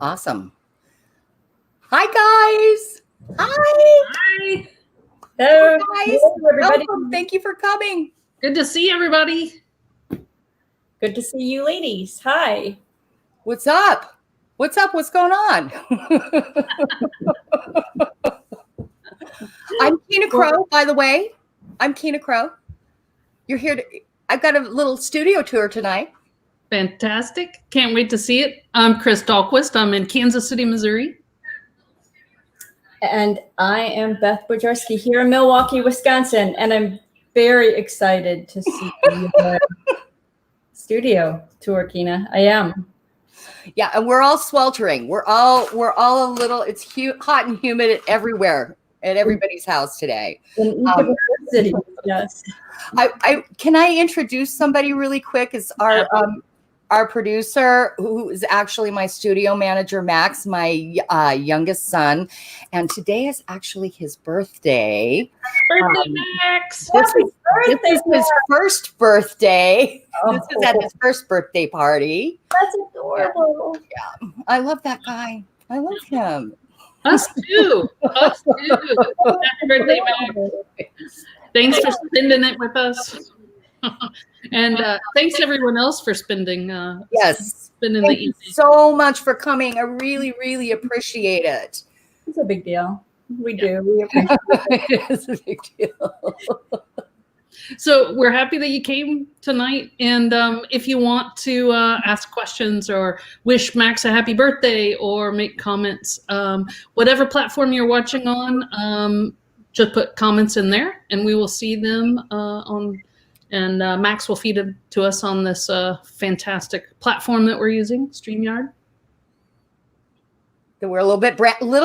Awesome. Hi, guys. Hi. Hi. Hello, guys. Everybody. Welcome. Thank you for coming. Good to see everybody. Good to see you ladies. Hi. What's up? What's up? What's going on? I'm Kina Crow, by the way. I'm Kina Crow. You're here to, I've got a little studio tour tonight. Fantastic. Can't wait to see it. I'm Chris Dahlquist. I'm in Kansas City, Missouri. And I am Beth Bojarski here in Milwaukee, Wisconsin. And I'm very excited to see the studio tour, Kina. I am. Yeah, and we're all sweltering. We're all a little, it's hot and humid everywhere at everybody's house today. In each of our cities, yes. Can I introduce somebody really quick? It's our producer, who is actually my studio manager, Max, my youngest son. And today is actually his birthday. Birthday, Max! This is his first birthday. Oh. This is at his first birthday party. That's adorable. Yeah, I love that guy. I love him. Us too. Us too. Happy birthday, Max. Thanks for spending it with us. And thanks everyone else for spending the evening. So much for coming. I really, really appreciate it. It's a big deal. We do. We appreciate it. It is a big deal. So we're happy that you came tonight. And if you want to ask questions or wish Max a happy birthday or make comments, whatever platform you're watching on, just put comments in there and we will see them and Max will feed it to us on this fantastic platform that we're using, StreamYard. That we're a little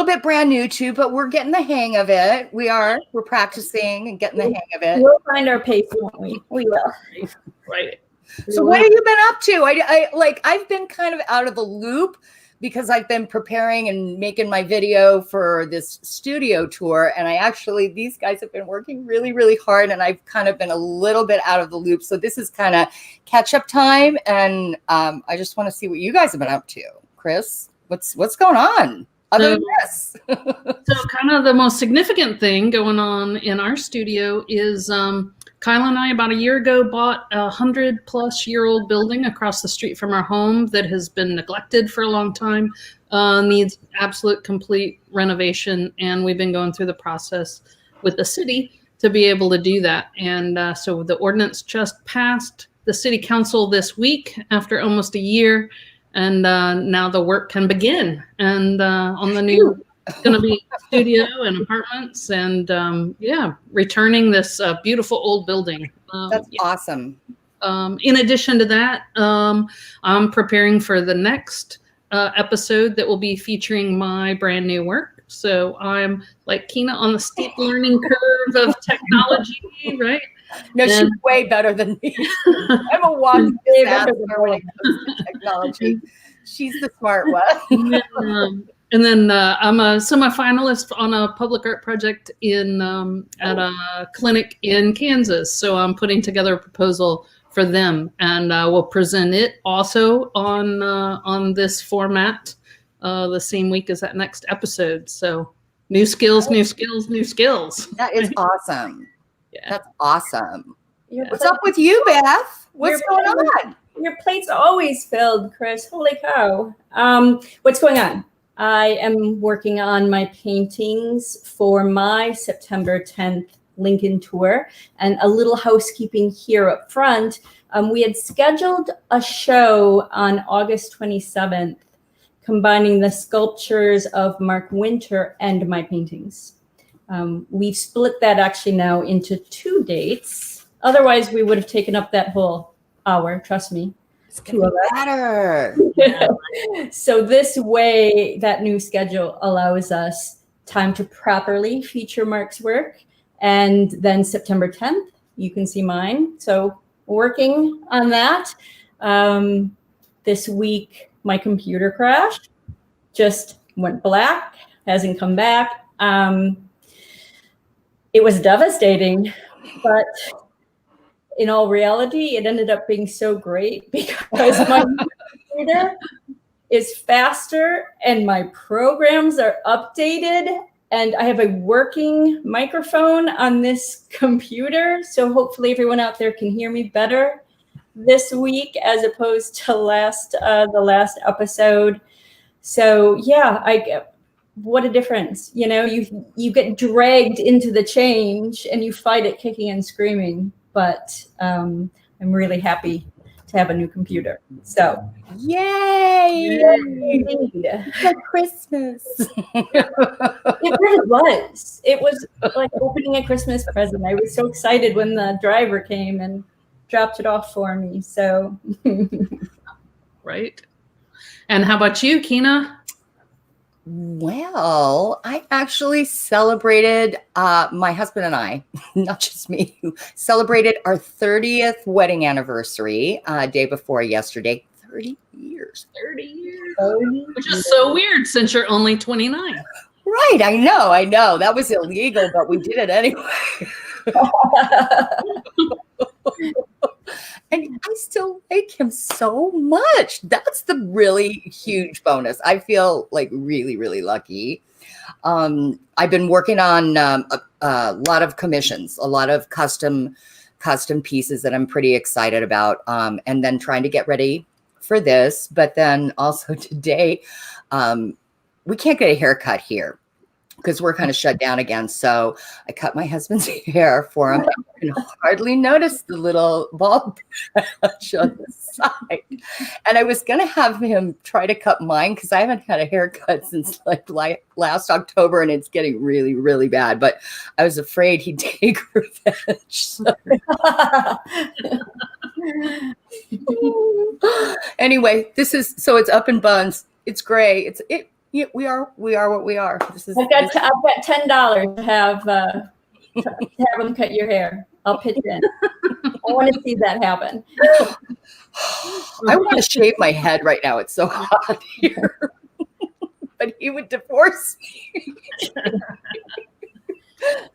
bit brand new to, but we're getting the hang of it. We're practicing and getting the hang of it. We'll find our pace, won't we? We will. Right. So what have you been up to? I've been kind of out of the loop because I've been preparing and making my video for this studio tour. And these guys have been working really, really hard. And I've kind of been a little bit out of the loop. So this is kind of catch up time. And I just want to see what you guys have been up to. Chris, what's going on other than this? So kind of the most significant thing going on in our studio is Kyle and I, about a year ago, bought a 100-plus-year-old building across the street from our home that has been neglected for a long time, needs absolute complete renovation, and we've been going through the process with the city to be able to do that. And so the ordinance just passed the city council this week after almost a year, and now the work can begin. And on the new... It's going to be studio and apartments and returning this beautiful old building. That's awesome. In addition to that, I'm preparing for the next episode that will be featuring my brand new work. So I'm like Kina on the steep learning curve of technology, right? No, she's way better than me. I'm a walking disaster when it comes to technology. She's the smart one. And then I'm a semi-finalist on a public art project at a clinic in Kansas. So I'm putting together a proposal for them, and we'll present it also on this format the same week as that next episode. So new skills, new skills, new skills. That is awesome. Yeah. That's awesome. What's up with you, Beth? What's going on? Your plate's always filled, Chris. Holy cow. What's going on? I am working on my paintings for my September 10th Lincoln tour. And a little housekeeping here up front. We had scheduled a show on August 27th, combining the sculptures of Mark Winter and my paintings. We've split that actually now into 2 dates. Otherwise, we would have taken up that whole hour, trust me. It's getting better. So this way, that new schedule allows us time to properly feature Mark's work. And then September 10th, you can see mine. So working on that. This week, my computer crashed, just went black, hasn't come back. It was devastating, but in all reality, it ended up being so great because my computer is faster and my programs are updated and I have a working microphone on this computer. So hopefully everyone out there can hear me better this week as opposed to the last episode. So yeah, what a difference. You know, you get dragged into the change and you fight it kicking and screaming. But I'm really happy to have a new computer. So yay! Indeed. It's like Christmas. It really was. It was like opening a Christmas present. I was so excited when the driver came and dropped it off for me. So right. And how about you, Kina? Well, I actually celebrated, my husband and I, not just me, celebrated our 30th wedding anniversary day before yesterday. 30 years. 30 years. Which is so weird since you're only 29. Right. I know. That was illegal, but we did it anyway. And I still like him so much. That's the really huge bonus. I feel like really, really lucky. I've been working on a lot of commissions, a lot of custom pieces that I'm pretty excited about. And then trying to get ready for this. But then also today, we can't get a haircut here because we're kind of shut down again. So I cut my husband's hair for him. You can hardly notice the little bald patch on the side. And I was going to have him try to cut mine because I haven't had a haircut since like last October and it's getting really, really bad. But I was afraid he'd take revenge. So. Anyway, so it's up in buns. It's gray. Yeah, we are what we are. I've got $10 to have him cut your hair. I'll pitch in. I want to see that happen. I want to shave my head right now. It's so hot here. But he would divorce me.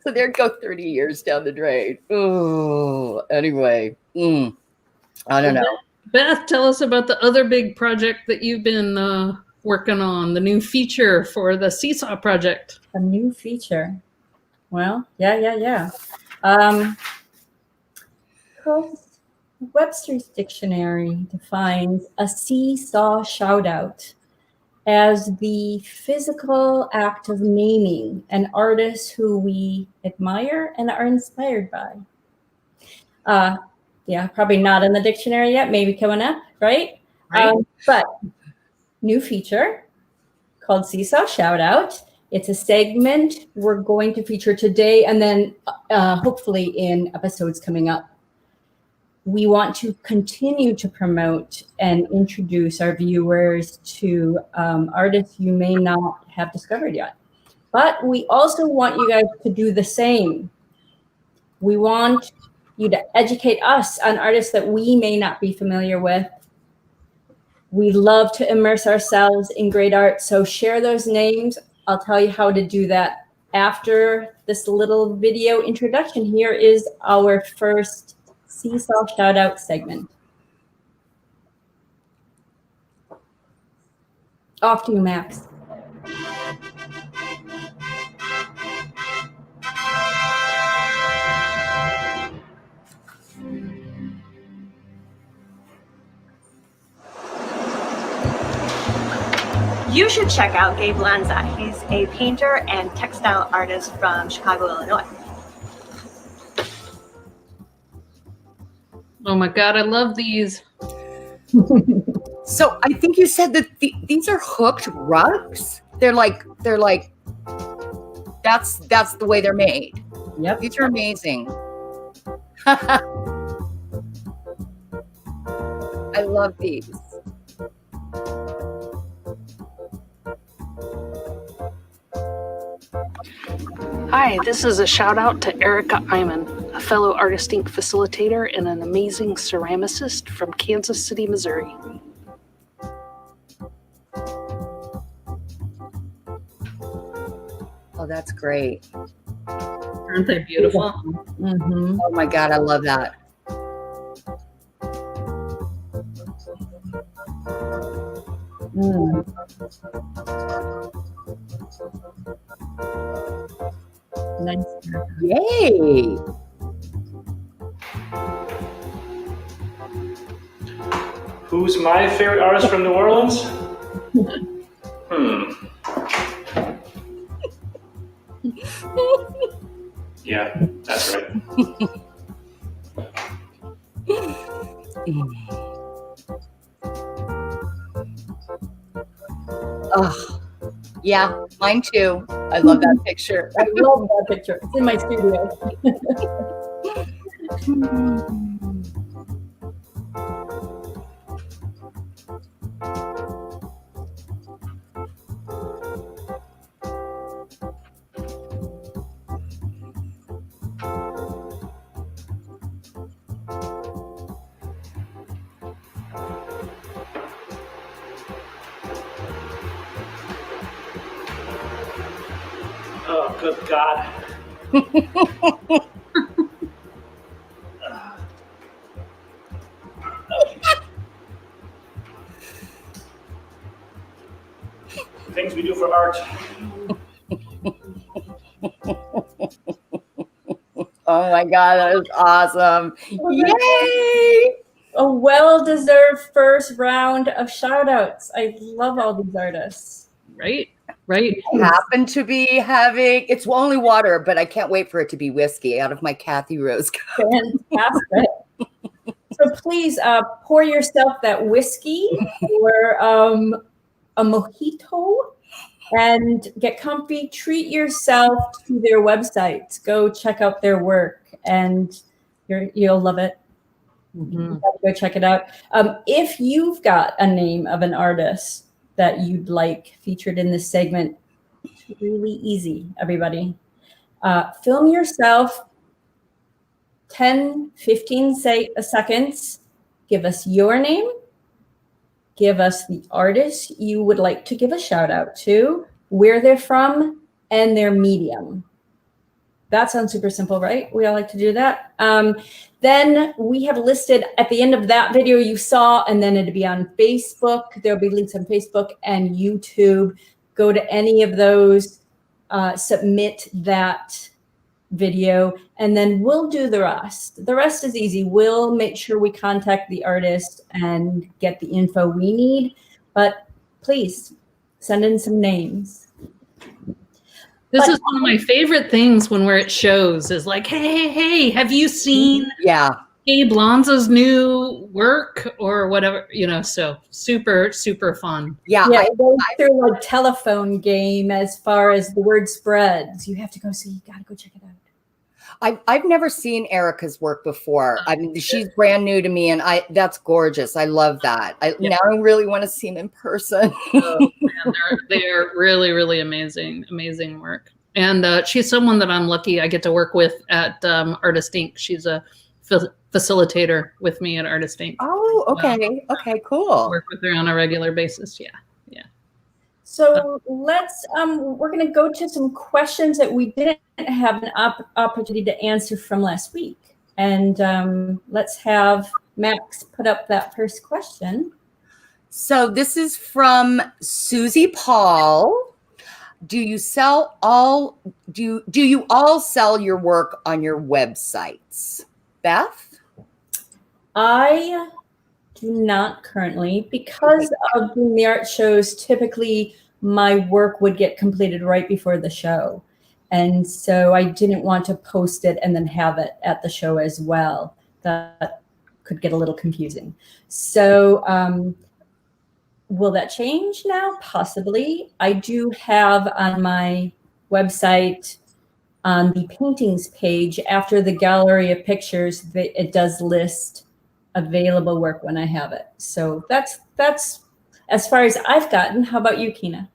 So there go 30 years down the drain. Oh, anyway. I don't know. Beth, tell us about the other big project that you've been working on, the new feature for the Seesaw project. A new feature. Well, yeah. Webster's Dictionary defines a seesaw shout out as the physical act of naming an artist who we admire and are inspired by. Yeah, probably not in the dictionary yet, maybe coming up, right? But new feature called Seesaw Shout Out. It's a segment we're going to feature today and then hopefully in episodes coming up. We want to continue to promote and introduce our viewers to artists you may not have discovered yet. But we also want you guys to do the same. We want you to educate us on artists that we may not be familiar with. We love to immerse ourselves in great art, so share those names. I'll tell you how to do that after this little video introduction. Here is our first Seesaw Shout Out segment. Off to you, Max. You should check out Gabe Lanza. He's a painter and textile artist from Chicago, Illinois. Oh my God, I love these. So I think you said that these are hooked rugs. They're like that's the way they're made. Yep. These are amazing. I love these. Hi, this is a shout out to Erica Iman, a fellow Artist Inc. facilitator and an amazing ceramicist from Kansas City, Missouri. Oh, that's great. Aren't they beautiful? Mm-hmm. Oh my God, I love that. Mm. Nice. Yay. Who's my favorite artist from New Orleans? Yeah, that's right. Oh, yeah, mine too. I love that picture. I love that picture. It's in my studio. Oh, good God. Things we do for art. Oh my God, that is awesome. Yay! A well-deserved first round of shout-outs. I love all these artists. Right. I happen to be having, it's only water, but I can't wait for it to be whiskey out of my Cathy Rose cup. Fantastic. So please pour yourself that whiskey or a mojito and get comfy. Treat yourself to their websites. Go check out their work and you'll love it. Mm-hmm. Go check it out. If you've got a name of an artist that you'd like featured in this segment, it's really easy, everybody. Film yourself 10, 15 seconds. Give us your name. Give us the artist you would like to give a shout out to, where they're from, and their medium. That sounds super simple, right? We all like to do that. Then we have listed at the end of that video you saw, and then it'll be on Facebook. There'll be links on Facebook and YouTube. Go to any of those, submit that video, and then we'll do the rest. The rest is easy. We'll make sure we contact the artist and get the info we need. But please send in some names. This is one of my favorite things where it shows is like, hey, have you seen Gabe Lanza's new work or whatever, so super, super fun. Yeah, it goes through like telephone game as far as the word spreads. You have to go, so you got to go check it out. I've never seen Erica's work before. I mean, she's brand new to me, and that's gorgeous. I love that. Now I really want to see him in person. Oh, man, they're really, really amazing work. And she's someone that I'm lucky I get to work with at Artist Inc. She's a facilitator with me at Artist Inc. Oh, okay. Okay, cool. Work with her on a regular basis. Yeah. So let's, we're going to go to some questions that we didn't have an opportunity to answer from last week. And let's have Max put up that first question. So this is from Susie Paul. Do you all sell your work on your websites? Beth? I do not currently, because of doing the art shows. Typically my work would get completed right before the show. And so I didn't want to post it and then have it at the show as well. That could get a little confusing. So will that change now? Possibly. I do have on my website, on the paintings page, after the gallery of pictures, it does list available work when I have it. So that's as far as I've gotten. How about you, Kina?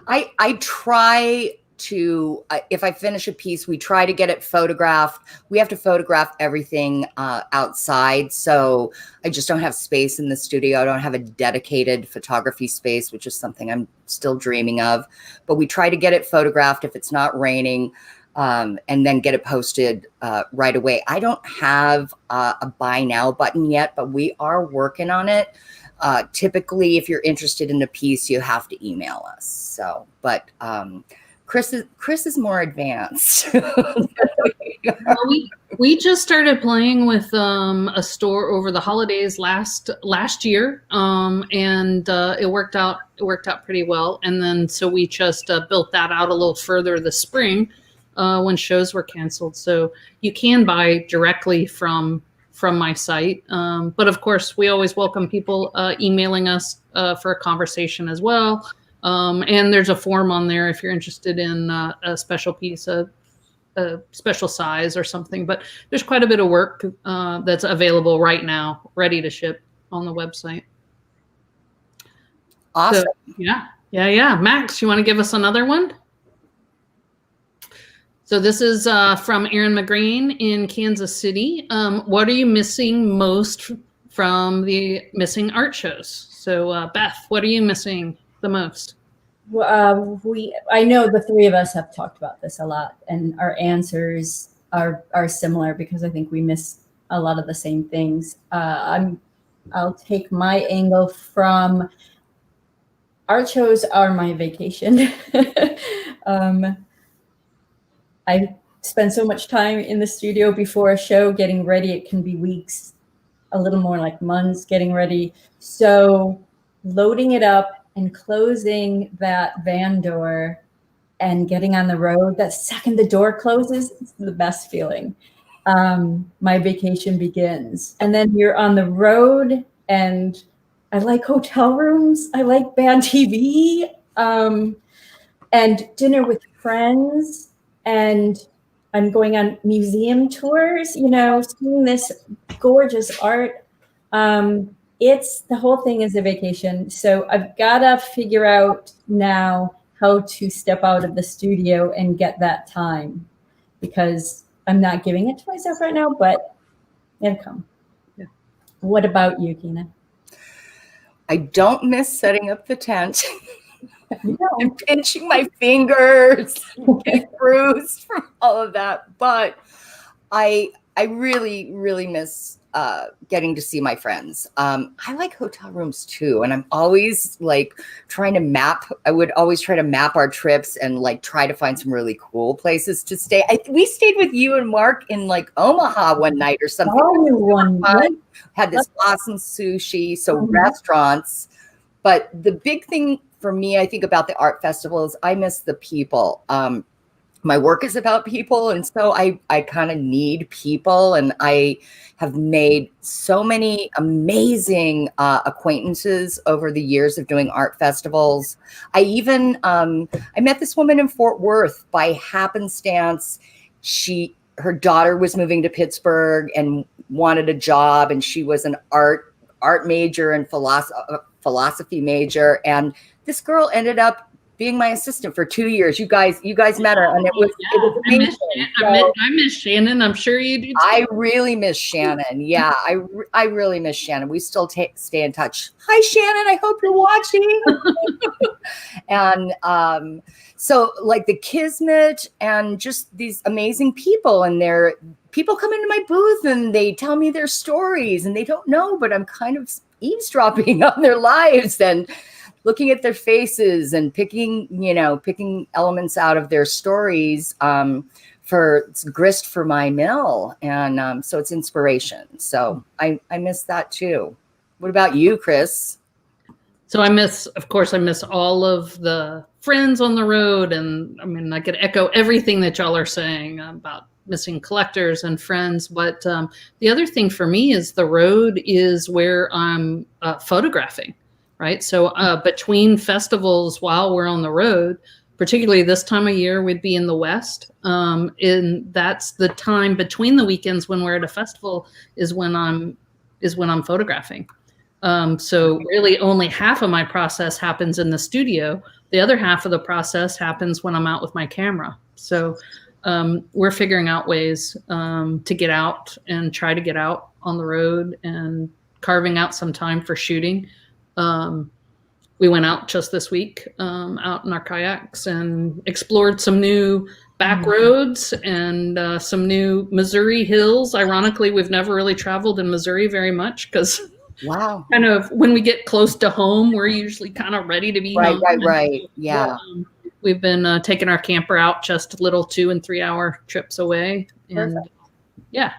I try to, if I finish a piece, we try to get it photographed. We have to photograph everything outside. So I just don't have space in the studio. I don't have a dedicated photography space, which is something I'm still dreaming of. But we try to get it photographed if it's not raining. and then get it posted right away. I don't have a buy now button yet, but we are working on it. Typically, if you're interested in a piece, you have to email us. So, but Chris is more advanced. Well, we just started playing with a store over the holidays last year, and it worked out pretty well. And then so we just built that out a little further this spring when shows were canceled. So you can buy directly from my site, but of course we always welcome people emailing us for a conversation as well. And there's a form on there if you're interested in a special piece, a special size or something, but there's quite a bit of work that's available right now, ready to ship on the website. Awesome. So, yeah. Max, you want to give us another one? So this is from Erin McGreen in Kansas City. What are you missing most from the missing art shows? So Beth, what are you missing the most? I know the three of us have talked about this a lot, and our answers are similar because I think we miss a lot of the same things. I'll take my angle from art shows are my vacation. I spend so much time in the studio before a show getting ready. It can be weeks, a little more like months getting ready. So loading it up and closing that van door and getting on the road, that second the door closes, it's the best feeling. My vacation begins. And then you're on the road, and I like hotel rooms. I like bad TV, and dinner with friends. And I'm going on museum tours, seeing this gorgeous art. It's the whole thing is a vacation. So I've got to figure out now how to step out of the studio and get that time, because I'm not giving it to myself right now, but it'll come. Yeah. What about you, Kina? I don't miss setting up the tent. I'm pinching my fingers, getting bruised from all of that. But I really, really miss getting to see my friends. I like hotel rooms too. And I'm always like I would always try to map our trips and like try to find some really cool places to stay. We stayed with you and Mark in like Omaha one night or something. Had this awesome sushi. So restaurants. But the big thing for me, I think about the art festival is I miss the people. My work is about people. And so I kind of need people. And I have made so many amazing acquaintances over the years of doing art festivals. I even, I met this woman in Fort Worth by happenstance. Her daughter was moving to Pittsburgh and wanted a job. And she was an art major and philosophy major. And this girl ended up being my assistant for 2 years. You guys met her, and it was amazing. I miss Shannon. I'm sure you do too. I really miss Shannon. Yeah, I really miss Shannon. We still stay in touch. Hi, Shannon. I hope you're watching. And so like the Kismet and just these amazing people, and people come into my booth and they tell me their stories, and they don't know, but I'm kind of eavesdropping on their lives and looking at their faces and picking elements out of their stories for grist for my mill. And so it's inspiration. So I miss that too. What about you, Chris? So I miss all of the friends on the road. And I mean, I could echo everything that y'all are saying about missing collectors and friends. But the other thing for me is the road is where I'm photographing. Right. So between festivals, while we're on the road, particularly this time of year, we'd be in the West. And that's the time between the weekends when we're at a festival is when I'm photographing. So really only half of my process happens in the studio. The other half of the process happens when I'm out with my camera. So we're figuring out ways to get out and try to get out on the road and carving out some time for shooting. we went out just this week, out in our kayaks and explored some new back roads and some new Missouri hills. Ironically, we've never really traveled in Missouri very much because Wow. kind of when we get close to home, we're usually kind of ready to be home. Right. Yeah. We've been taking our camper out just little 2 and 3 hour trips away. And yeah,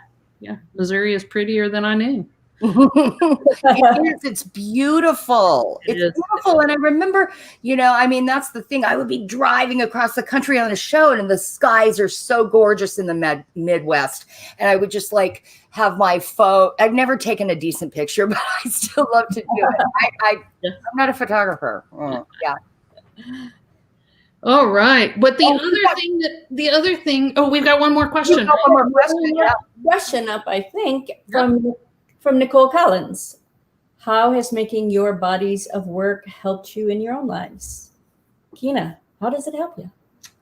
Missouri is prettier than I knew. It is. It's beautiful. It's beautiful. And I remember, I mean, that's the thing. I would be driving across the country on a show, and the skies are so gorgeous in the Midwest. And I would just like have my phone. I've never taken a decent picture, but I still love to do it. I'm not a photographer. Yeah. All right. But the other thing, we've got one more question. One more question up, I think, from Nicole Collins. How has making your bodies of work helped you in your own lives? Kina, how does it help you?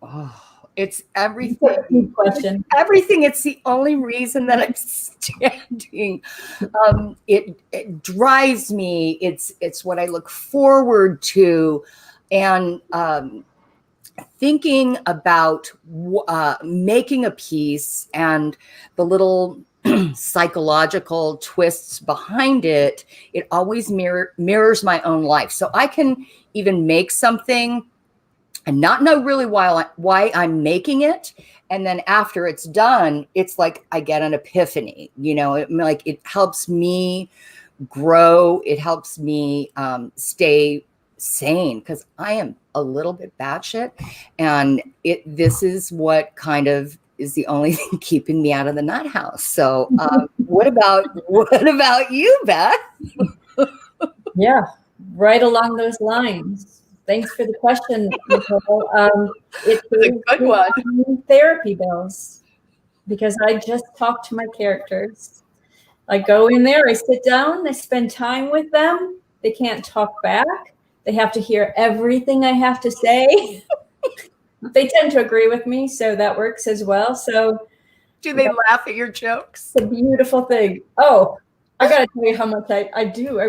Oh, it's everything. That's a deep question. Everything. It's the only reason that I'm standing. It drives me. It's what I look forward to. And thinking about making a piece and the little psychological twists behind it, it always mirrors my own life. So I can even make something and not know really why I'm making it. And then after it's done, it's like I get an epiphany. It helps me grow. It helps me stay sane, because I am a little bit batshit, and this is what kind of is the only thing keeping me out of the nut house. So what about you, Beth? Yeah, right along those lines. Thanks for the question, Nicole. It's a good one. Therapy bills, because I just talk to my characters. I go in there, I sit down, I spend time with them. They can't talk back. They have to hear everything I have to say. They tend to agree with me, so that works as well. So, do they laugh at your jokes? It's a beautiful thing. Oh, I gotta tell you how much I do.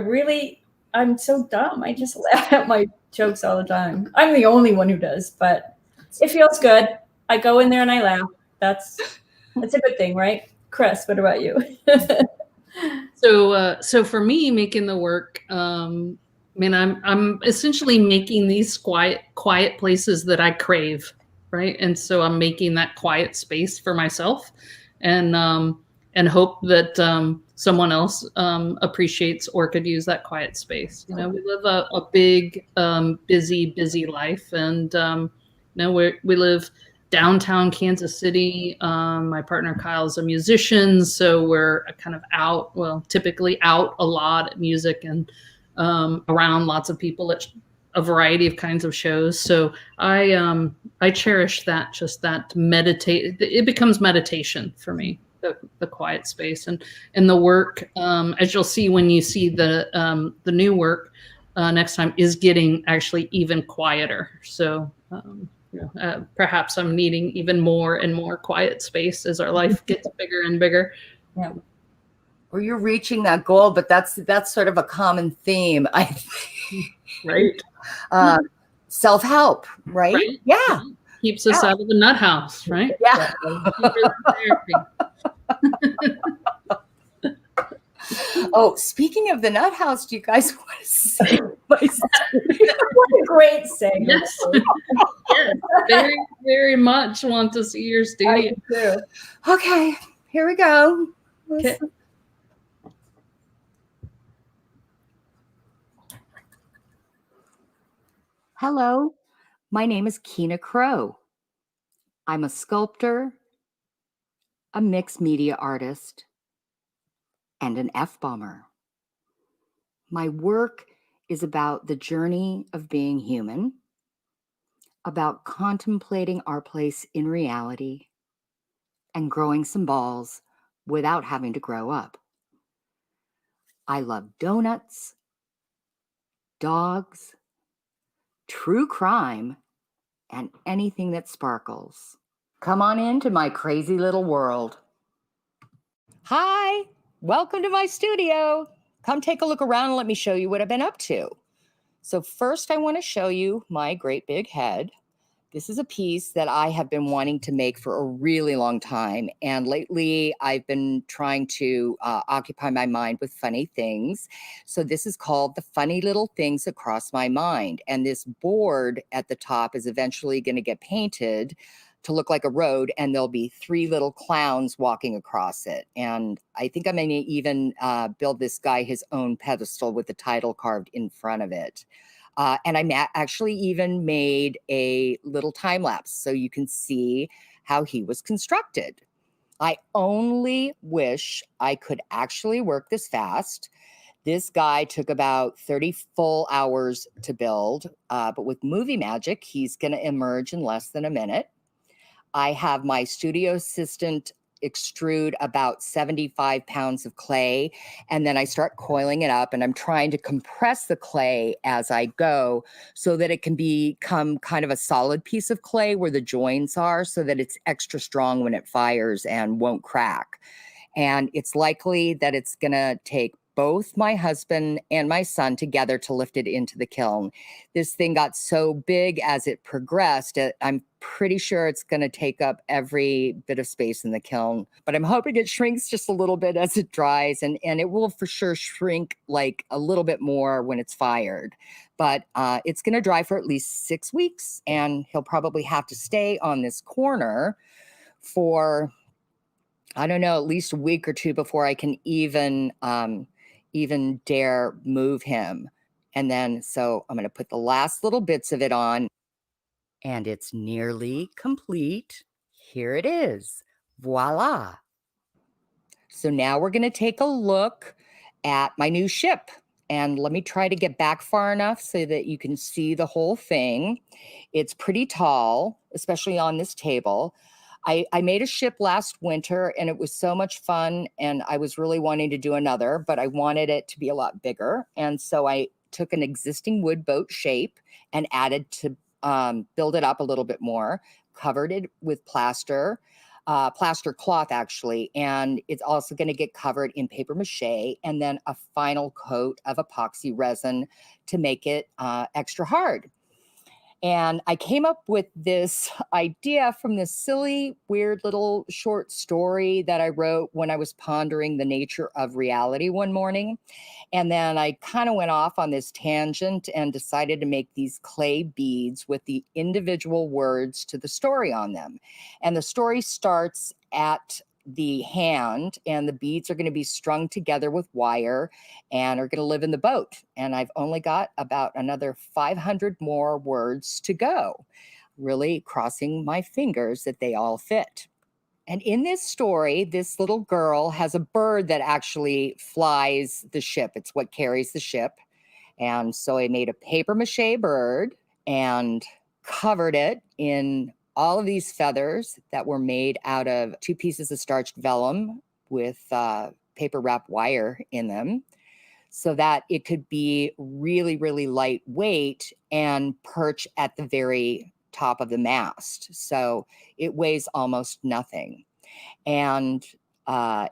I'm so dumb. I just laugh at my jokes all the time. I'm the only one who does, but it feels good. I go in there and I laugh. That's a good thing, right? Chris, what about you? So for me, making the work, I'm essentially making these quiet places that I crave, right? And so I'm making that quiet space for myself, and hope that someone else appreciates or could use that quiet space. We live a big, busy life, and we live downtown Kansas City. My partner Kyle is a musician, so we're kind of typically out a lot at music and around lots of people at a variety of kinds of shows. So I cherish that, just that meditate. It becomes meditation for me, the quiet space, and the work, as you'll see when you see the new work next time, is getting actually even quieter. So perhaps I'm needing even more and more quiet space as our life gets bigger and bigger. Yeah. Or you're reaching that goal, but that's sort of a common theme, I think. Right. Self-help, right? Yeah. Keeps us out of the nut house, right? Yeah. Oh, speaking of the nut house, do you guys want to see my studio? What a great segment. Yes. Yes. Very, very much want to see your studio. I do. Okay, here we go. Okay. Hello, my name is Kina Crow. I'm a sculptor, a mixed media artist, and an F-bomber. My work is about the journey of being human, about contemplating our place in reality, and growing some balls without having to grow up. I love donuts, dogs, true crime, and anything that sparkles. Come on into my crazy little world. Hi, welcome to my studio. Come take a look around and let me show you what I've been up to. So first I want to show you my great big head. This is a piece that I have been wanting to make for a really long time. And lately I've been trying to occupy my mind with funny things. So this is called The Funny Little Things That Cross My Mind. And this board at the top is eventually going to get painted to look like a road, and there'll be 3 little clowns walking across it. And I think I'm going to even build this guy his own pedestal with the title carved in front of it. And I actually even made a little time lapse so you can see how he was constructed. I only wish I could actually work this fast. This guy took about 30 full hours to build, but with movie magic, he's going to emerge in less than a minute. I have my studio assistant extrude about 75 pounds of clay, and then I start coiling it up, and I'm trying to compress the clay as I go so that it can become kind of a solid piece of clay where the joints are, so that it's extra strong when it fires and won't crack. And it's likely that it's going to take both my husband and my son together to lift it into the kiln. This thing got so big as it progressed, I'm pretty sure it's going to take up every bit of space in the kiln. But I'm hoping it shrinks just a little bit as it dries, and it will for sure shrink like a little bit more when it's fired. But it's going to dry for at least 6 weeks, and he'll probably have to stay on this corner for, I don't know, at least a week or two before I can even dare move him. And then, so I'm going to put the last little bits of it on, and it's nearly complete. Here it is. Voila. So now we're going to take a look at my new ship. And let me try to get back far enough so that you can see the whole thing. It's pretty tall, especially on this table. I made a ship last winter, and it was so much fun, and I was really wanting to do another, but I wanted it to be a lot bigger. And so I took an existing wood boat shape and added to build it up a little bit more, covered it with plaster cloth actually, and it's also going to get covered in paper mache, and then a final coat of epoxy resin to make it extra hard. And I came up with this idea from this silly, weird little short story that I wrote when I was pondering the nature of reality one morning. And then I kind of went off on this tangent and decided to make these clay beads with the individual words to the story on them. And the story starts at the hand, and the beads are going to be strung together with wire and are going to live in the boat. And I've only got about another 500 more words to go, really crossing my fingers that they all fit. And in this story, this little girl has a bird that actually flies the ship. It's what carries the ship. And so I made a paper mache bird and covered it in all of these feathers that were made out of 2 pieces of starched vellum with paper wrap wire in them, so that it could be really, really lightweight and perch at the very top of the mast. So it weighs almost nothing. And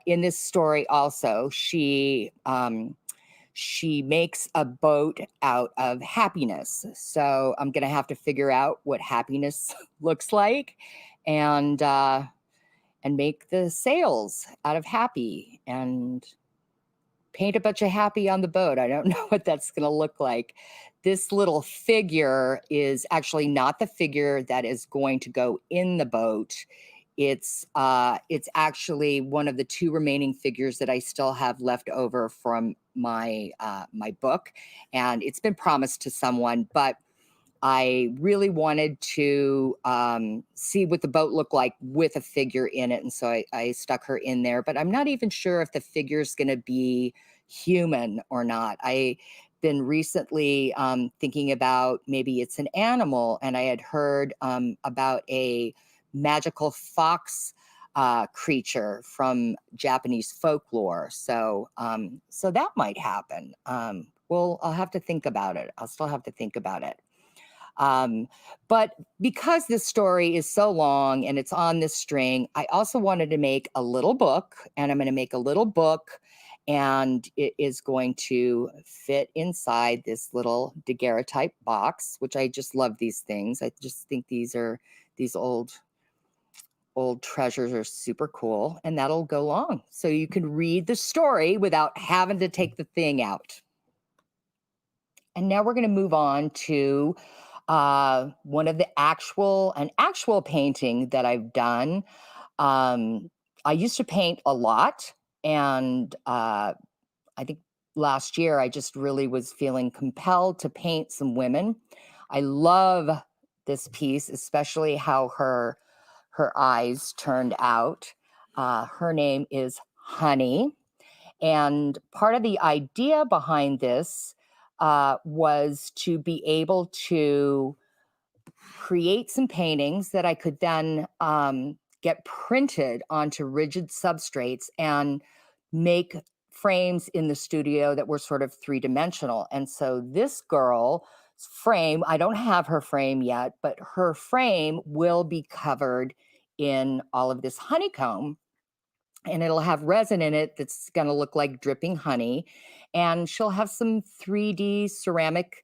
in this story also, she makes a boat out of happiness. So I'm going to have to figure out what happiness looks like, and make the sails out of happy and paint a bunch of happy on the boat. I don't know what that's going to look like. This little figure is actually not the figure that is going to go in the boat. It's actually one of the 2 remaining figures that I still have left over from my book, and it's been promised to someone, but I really wanted to see what the boat looked like with a figure in it, and so I stuck her in there. But I'm not even sure if the figure's going to be human or not. I've been recently thinking about maybe it's an animal, and I had heard about a magical fox creature from Japanese folklore. So that might happen. I'll have to think about it. I'll still have to think about it. But because this story is so long and it's on this string, I also wanted to make a little book, and I'm going to make a little book and it is going to fit inside this little daguerreotype box, which I just love these things. I just think these old treasures are super cool, and that'll go long. So you can read the story without having to take the thing out. And now we're going to move on to one of the actual painting that I've done. I used to paint a lot, and I think last year I just really was feeling compelled to paint some women. I love this piece, especially how her eyes turned out. Her name is Honey. And part of the idea behind this was to be able to create some paintings that I could then get printed onto rigid substrates and make frames in the studio that were sort of three-dimensional. And so this girl's frame, I don't have her frame yet, but her frame will be covered in all of this honeycomb, and it'll have resin in it that's going to look like dripping honey. And she'll have some 3D ceramic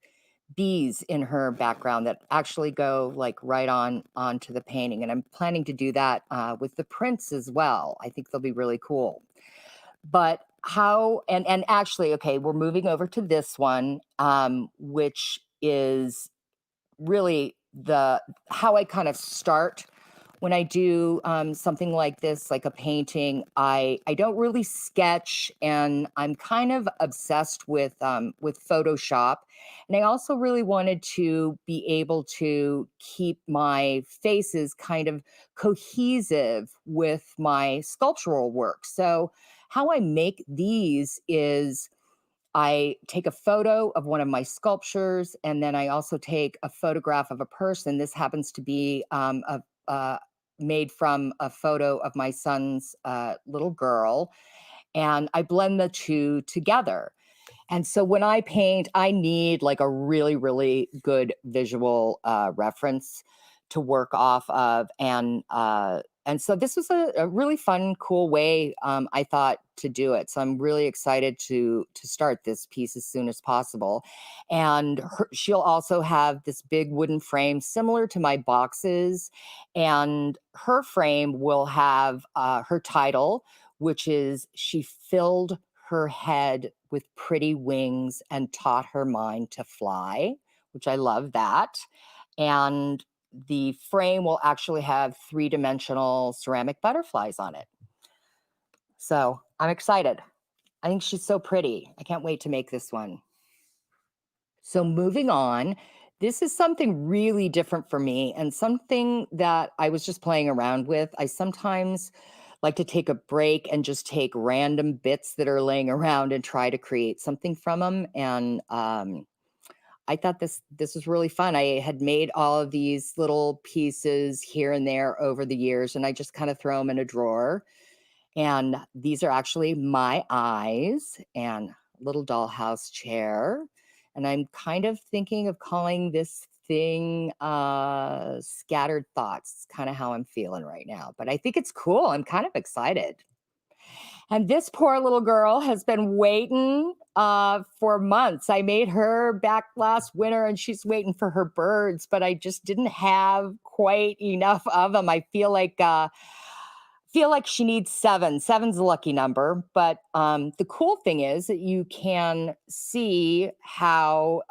bees in her background that actually go like right onto the painting. And I'm planning to do that with the prints as well. I think they'll be really cool. But how, and actually, okay, we're moving over to this one, which is really how I kind of start when I do something like this, like a painting. I don't really sketch, and I'm kind of obsessed with Photoshop. And I also really wanted to be able to keep my faces kind of cohesive with my sculptural work. So how I make these is I take a photo of one of my sculptures, and then I also take a photograph of a person. This happens to be made from a photo of my son's little girl, and I blend the two together. And so when I paint, I need like a really, really good visual reference to work off of. And so this was a really fun, cool way, I thought, to do it. So I'm really excited to start this piece as soon as possible. And she'll also have this big wooden frame similar to my boxes. And her frame will have her title, which is "She filled her head with pretty wings and taught her mind to fly," which I love that. And the frame will actually have three-dimensional ceramic butterflies on it. So I'm excited. I think she's so pretty. I can't wait to make this one. So moving on, this is something really different for me and something that I was just playing around with. I sometimes like to take a break and just take random bits that are laying around and try to create something from them. And I thought this was really fun. I had made all of these little pieces here and there over the years, and I just kind of throw them in a drawer. And these are actually my eyes and little dollhouse chair. And I'm kind of thinking of calling this thing Scattered Thoughts. It's kind of how I'm feeling right now. But I think it's cool. I'm kind of excited. And this poor little girl has been waiting for months. I made her back last winter, and she's waiting for her birds, but I just didn't have quite enough of them. I feel like she needs 7. 7's a lucky number. But the cool thing is that you can see how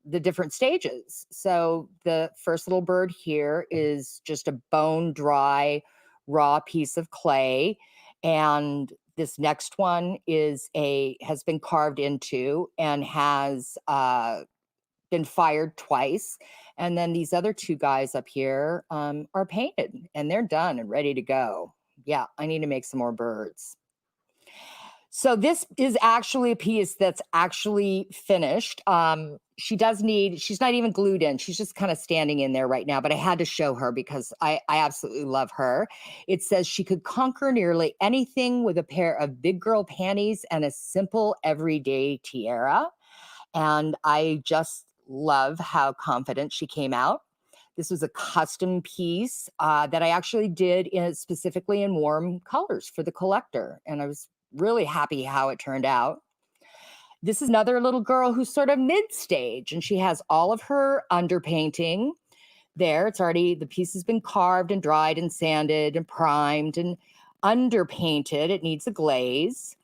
the different stages. So the first little bird here is just a bone dry, raw piece of clay. And this next one has been carved into and has been fired twice. And then these other 2 guys up here are painted, and they're done and ready to go. Yeah, I need to make some more birds. So this is actually a piece that's actually finished. She's not even glued in. She's just kind of standing in there right now, but I had to show her because I absolutely love her. It says she could conquer nearly anything with a pair of big girl panties and a simple everyday tiara. And I just love how confident she came out. This was a custom piece that I actually did specifically in warm colors for the collector. And I was really happy how it turned out. This is another little girl who's sort of mid-stage, and she has all of her underpainting there. It's already, the piece has been carved and dried and sanded and primed and underpainted. It needs a glaze.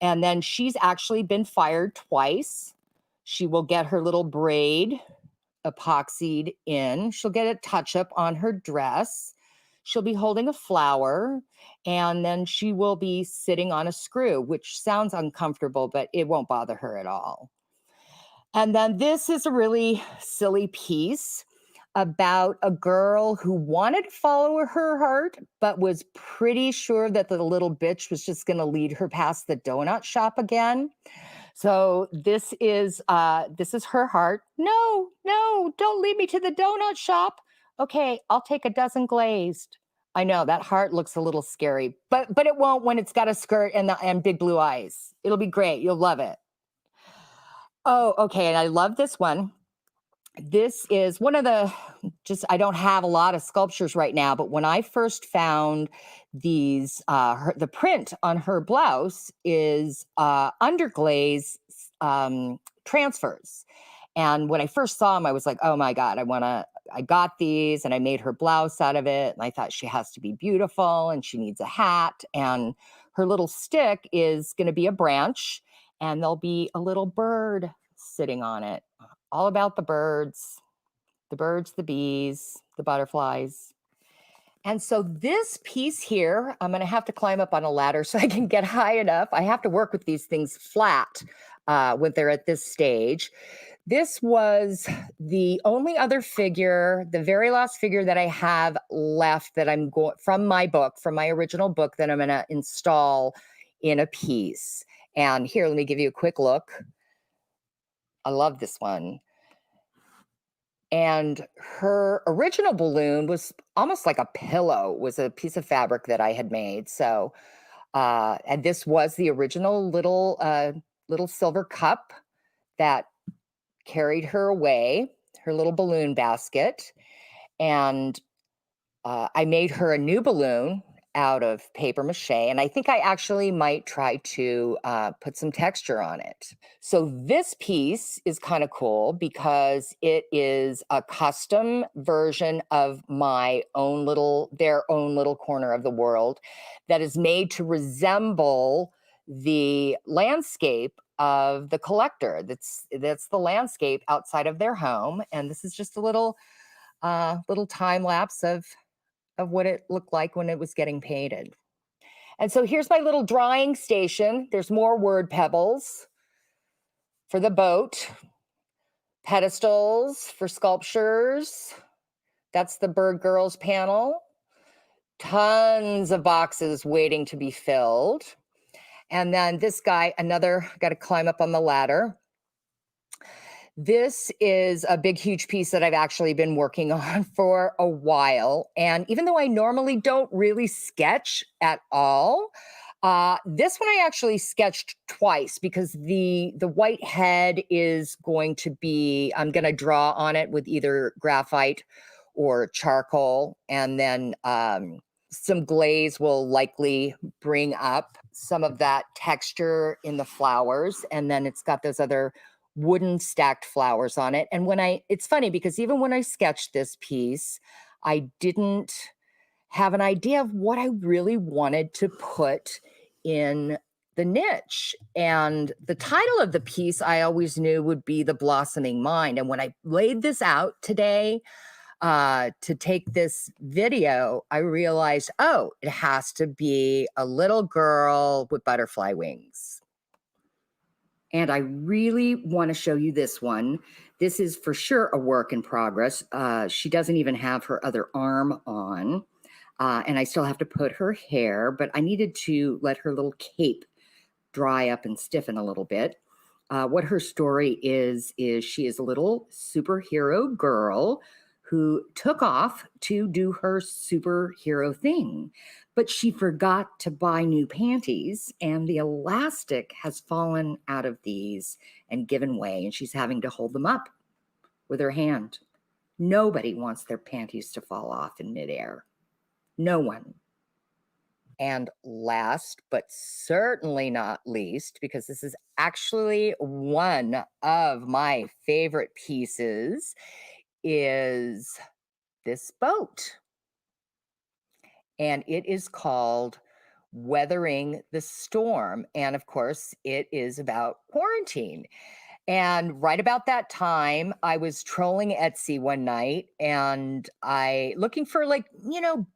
And then she's actually been fired twice. She will get her little braid epoxied in. She'll get a touch-up on her dress. She'll be holding a flower, and then she will be sitting on a screw, which sounds uncomfortable, but it won't bother her at all. And then this is a really silly piece about a girl who wanted to follow her heart, but was pretty sure that the little bitch was just going to lead her past the donut shop again. So this is her heart. No, don't lead me to the donut shop. Okay, I'll take a dozen glazed. I know that heart looks a little scary, but it won't when it's got a skirt and big blue eyes. It'll be great. You'll love it. Oh, okay. And I love this one. This is one of the, I don't have a lot of sculptures right now, but when I first found these, the print on her blouse is underglaze transfers. And when I first saw them, I was like, oh my God, I got these and I made her blouse out of it. And I thought she has to be beautiful and she needs a hat. And her little stick is going to be a branch and there'll be a little bird sitting on it. All about the birds, the bees, the butterflies. And so this piece here, I'm going to have to climb up on a ladder so I can get high enough. I have to work with these things flat when they're at this stage. This was the only other figure, the very last figure that I have left that I'm going from my original book that I'm going to install in a piece. And here, let me give you a quick look. I love this one. And her original balloon was almost like a pillow, it was a piece of fabric that I had made. So, and this was the original little silver cup that carried her away, her little balloon basket. And I made her a new balloon out of paper mache. And I think I actually might try to put some texture on it. So this piece is kind of cool because it is a custom version of their own little corner of the world that is made to resemble the landscape of the collector. That's the landscape outside of their home. And this is just a little time lapse of what it looked like when it was getting painted. And so here's my little drying station. There's more word pebbles for the boat, pedestals for sculptures. That's the Bird Girls panel. Tons of boxes waiting to be filled. And then this guy, got to climb up on the ladder. This is a big, huge piece that I've actually been working on for a while. And even though I normally don't really sketch at all, this one I actually sketched twice because the white head is going to be, I'm going to draw on it with either graphite or charcoal. And then some glaze will likely bring up some of that texture in the flowers. And then it's got those other wooden stacked flowers on it. And it's funny because even when I sketched this piece, I didn't have an idea of what I really wanted to put in the niche. And the title of the piece I always knew would be The Blossoming Mind. And when I laid this out today to take this video, I realized, it has to be a little girl with butterfly wings. And I really want to show you this one. This is for sure a work in progress. She doesn't even have her other arm on. And I still have to put her hair, but I needed to let her little cape dry up and stiffen a little bit. What her story is she is a little superhero girl who took off to do her superhero thing, but she forgot to buy new panties and the elastic has fallen out of these and given way, and she's having to hold them up with her hand. Nobody wants their panties to fall off in midair. No one. And last, but certainly not least, because this is actually one of my favorite pieces, is this boat. And it is called Weathering the Storm. And of course, it is about quarantine. And right about that time, I was trolling Etsy one night and looking for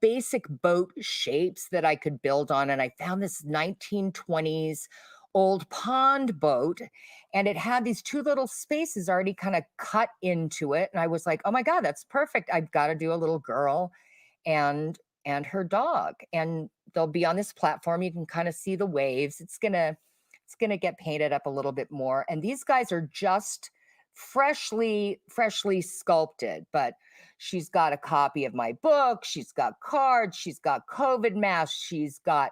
basic boat shapes that I could build on. And I found this 1920s old pond boat, and it had these two little spaces already kind of cut into it. And I was like, oh my God, that's perfect. I've got to do a little girl and her dog. And they'll be on this platform. You can kind of see the waves. It's going to get painted up a little bit more. And these guys are just freshly sculpted, but she's got a copy of my book. She's got cards. She's got COVID masks. She's got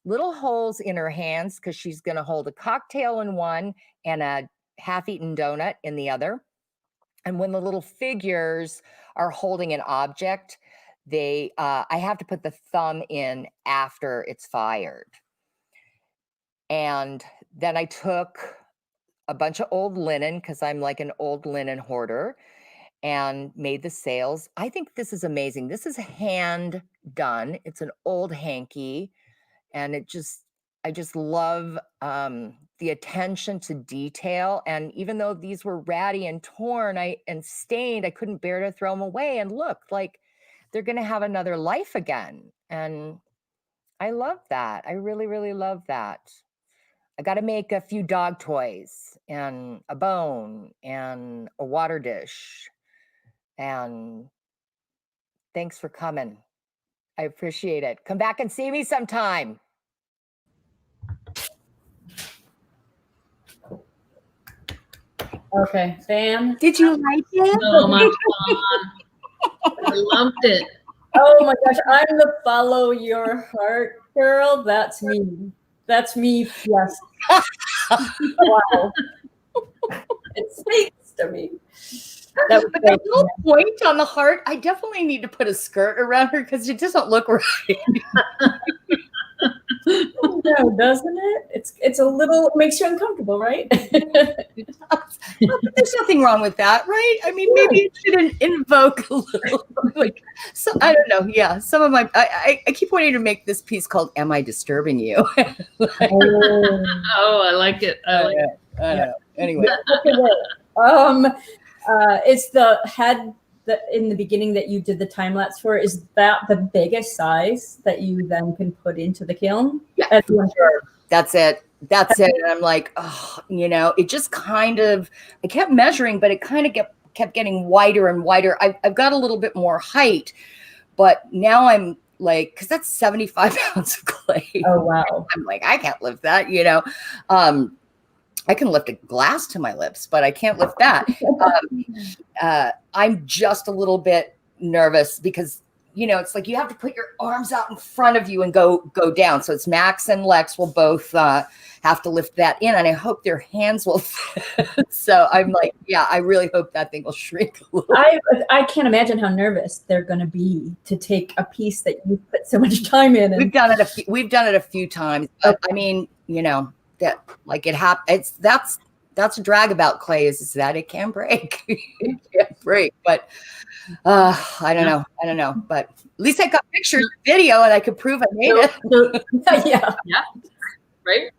little holes in her hands because she's going to hold a cocktail in one and a half-eaten donut in the other. And when the little figures are holding an object, I have to put the thumb in after it's fired. And then I took a bunch of old linen, because I'm like an old linen hoarder, and made the sails. I think this is amazing. This is hand done. It's an old hanky. And I just love the attention to detail. And even though these were ratty and torn and stained, I couldn't bear to throw them away. And look, like they're going to have another life again. And I love that. I really, really love that. I got to make a few dog toys and a bone and a water dish. And thanks for coming. I appreciate it. Come back and see me sometime. Okay, Fan. Did you like it? Oh my God. I loved it. Oh my gosh, I'm the follow your heart girl. That's me. That's me. Yes. Wow. It speaks to me. But that little point on the heart, I definitely need to put a skirt around her because it doesn't look right. No, doesn't it? It's a little, makes you uncomfortable, right? Well, but there's nothing wrong with that, right? I mean, maybe it should invoke a little, so I don't know. Yeah, some of my, I keep wanting to make this piece called "Am I Disturbing You?" Oh, I like it. I like it. I know. Anyway, it's the head that in the beginning that you did the time lapse for. Is that the biggest size that you then can put into the kiln? Yeah, sure. That's it. And I'm like, oh, it just kind of, I kept measuring, but it kind of kept getting wider and wider. I've got a little bit more height, but now I'm like, because that's 75 pounds of clay. Oh, wow. I'm like, I can't lift that, I can lift a glass to my lips, but I can't lift that. I'm just a little bit nervous because, it's like you have to put your arms out in front of you and go down. So it's Max and Lex will both have to lift that in, and I hope their hands will fit. So I'm like, yeah, I really hope that thing will shrink a little. I can't imagine how nervous they're going to be to take a piece that you put so much time in. We've done it a few times, but I mean, that like it happens. That's a drag about clay is that it can break. It can't break, but I don't know. But at least I got pictures, video, and I could prove I made it. Yeah, right.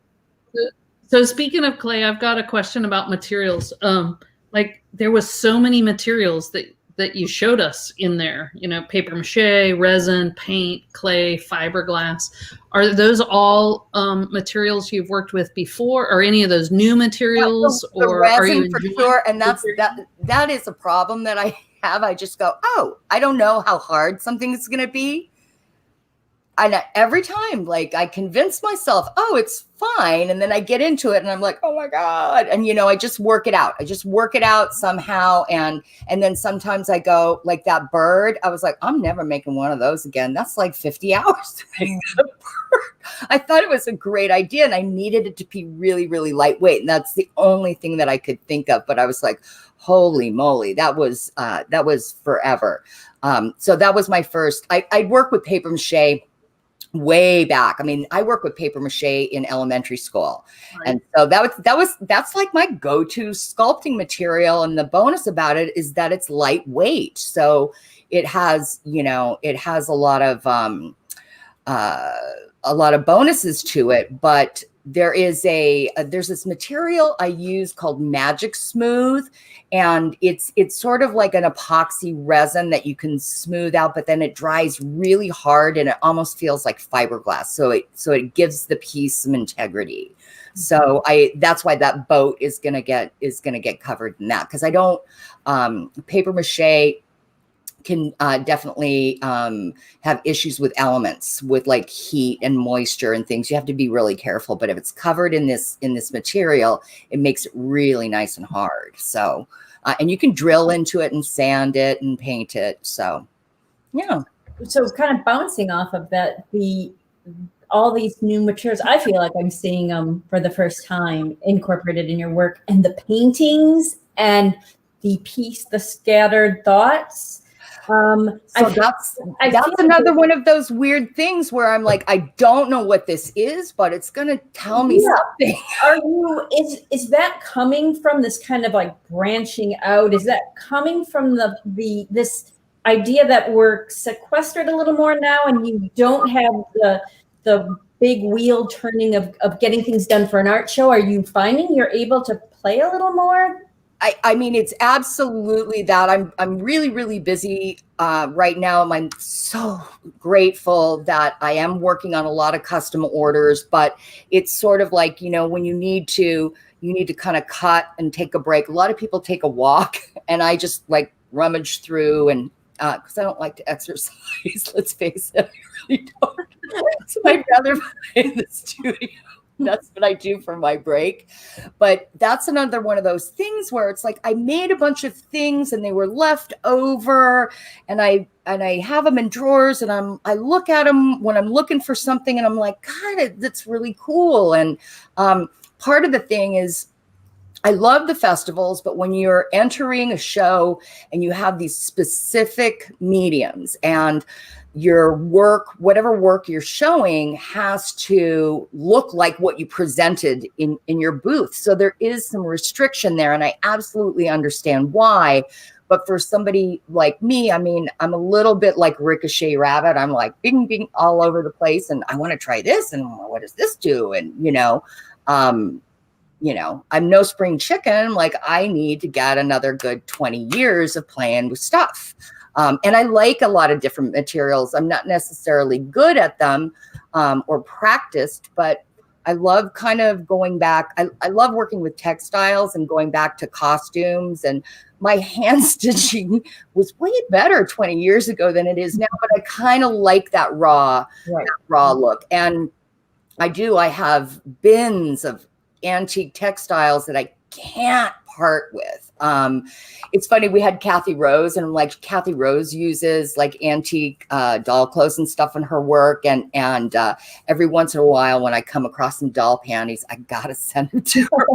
So speaking of clay, I've got a question about materials. Like there was so many materials that you showed us in there, paper mache, resin, paint, clay, fiberglass. Are those all materials you've worked with before, or any of those new materials? The or resin are you for sure? And that is a problem that I have. I just go, oh, I don't know how hard something is going to be. And every time, like, I convince myself, oh, it's fine. And then I get into it and I'm like, oh my God. And, I just work it out. I just work it out somehow. And then sometimes I go like that bird. I was like, I'm never making one of those again. That's like 50 hours to make a bird. I thought it was a great idea and I needed it to be really, really lightweight. And that's the only thing that I could think of. But I was like, holy moly, that was forever. So that was my first. I worked with paper mache way back. I mean, I work with paper mache in elementary school. Right. And so that's like my go-to sculpting material. And the bonus about it is that it's lightweight. So it has, it has a lot of bonuses to it, but there's this material I use called Magic Smooth, and it's sort of like an epoxy resin that you can smooth out, but then it dries really hard and it almost feels like fiberglass. So it gives the piece some integrity. So that's why that boat is gonna get covered in that, because I don't paper mache can definitely have issues with elements, with like heat and moisture and things. You have to be really careful. But if it's covered in this material, it makes it really nice and hard. So, and you can drill into it and sand it and paint it. So, yeah. So kind of bouncing off of that, all these new materials, I feel like I'm seeing them for the first time incorporated in your work, and the paintings and the scattered thoughts. So that's another one of those weird things where I'm like, I don't know what this is, but it's going to tell me something. Is that coming from this kind of like branching out? Is that coming from this idea that we're sequestered a little more now, and you don't have the big wheel turning of getting things done for an art show? Are you finding you're able to play a little more? I mean, it's absolutely that. I'm really, really busy right now. I'm so grateful that I am working on a lot of custom orders, but it's sort of like, when you need to kind of cut and take a break. A lot of people take a walk, and I just like rummage through, and because I don't like to exercise, let's face it, I really don't. So I'd rather play in the studio. That's what I do for my break. But that's another one of those things where it's like I made a bunch of things and they were left over, and I have them in drawers, and I look at them when I'm looking for something, and I'm like, God, that's really cool. And part of the thing is, I love the festivals, but when you're entering a show and you have these specific mediums, and your work, whatever work you're showing, has to look like what you presented in your booth. So there is some restriction there, and I absolutely understand why. But for somebody like me, I mean, I'm a little bit like Ricochet Rabbit. I'm like bing, bing all over the place, and I want to try this, and what does this do? And, I'm no spring chicken. Like, I need to get another good 20 years of playing with stuff. And I like a lot of different materials. I'm not necessarily good at them or practiced, but I love kind of going back. I love working with textiles and going back to costumes. And my hand stitching was way better 20 years ago than it is now, but I kind of like that raw look. And I have bins of antique textiles that I can't part with. It's funny, we had Cathy Rose, and like Cathy Rose uses like antique doll clothes and stuff in her work, and every once in a while when I come across some doll panties, I gotta send them to her.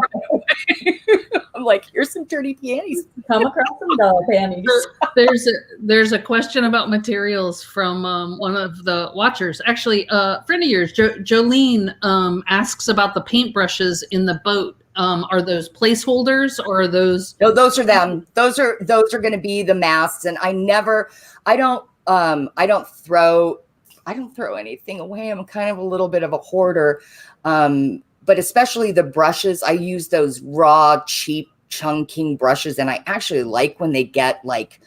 I'm like, here's some dirty panties. Come across some doll panties. There's a question about materials from one of the watchers. Actually, a friend of yours, Jolene, asks about the paintbrushes in the boat. Are those placeholders, or are those? No, those are them. Those are going to be the masks. And I don't throw anything away. I'm kind of a little bit of a hoarder. But especially the brushes, I use those raw, cheap, chunking brushes. And I actually like when they get like